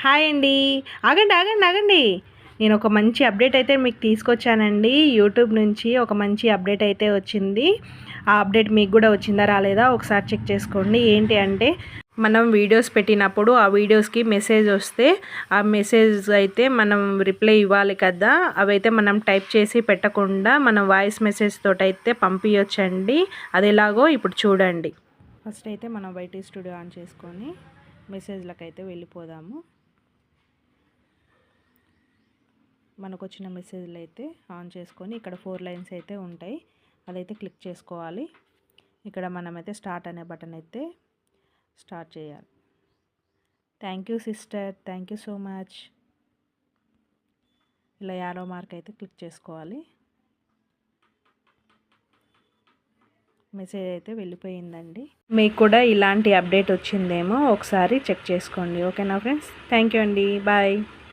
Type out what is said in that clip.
Hi అండి. ఆగండి, ఆగండి, ఆగండి. నేను ఒక మంచి అప్డేట్ అయితే మీకు తీసుకొచ్చానండి. యూట్యూబ్ నుంచి ఒక మంచి అప్డేట్ అయితే వచ్చింది. ఆ అప్డేట్ మీకు కూడా వచ్చిందా రాలేదా ఒకసారి చెక్ చేసుకోండి. ఏంటి అంటే మనం వీడియోస్ పెట్టినప్పుడు ఆ వీడియోస్కి మెసేజ్ వస్తే ఆ మెసేజ్ అయితే మనం రిప్లై ఇవ్వాలి కదా. అవైతే మనం టైప్ చేసి పెట్టకుండా మనం వాయిస్ మెసేజ్ తోటి అయితే పంపించవచ్చండి. అది ఎలాగో ఇప్పుడు చూడండి. ఫస్ట్ అయితే మనం వైటీ స్టూడియో ఆన్ చేసుకొని మెసేజ్లకు అయితే వెళ్ళిపోదాము. మనకు వచ్చిన మెసేజ్లు అయితే ఆన్ చేసుకొని ఇక్కడ 4 లైన్స్ అయితే ఉంటాయి, అదైతే క్లిక్ చేసుకోవాలి. ఇక్కడ మనమైతే స్టార్ట్ అనే బటన్ అయితే స్టార్ట్ చేయాలి. Thank you sister, thank you so much. ఇలా యారో మార్క్ అయితే క్లిక్ చేసుకోవాలి. మెసేజ్ అయితే వెళ్ళిపోయిందండి. మీకు కూడా ఇలాంటి అప్డేట్ వచ్చిందేమో ఒకసారి చెక్ చేసుకోండి. ఓకేనా ఫ్రెండ్స్? థ్యాంక్ యూ అండి. బాయ్.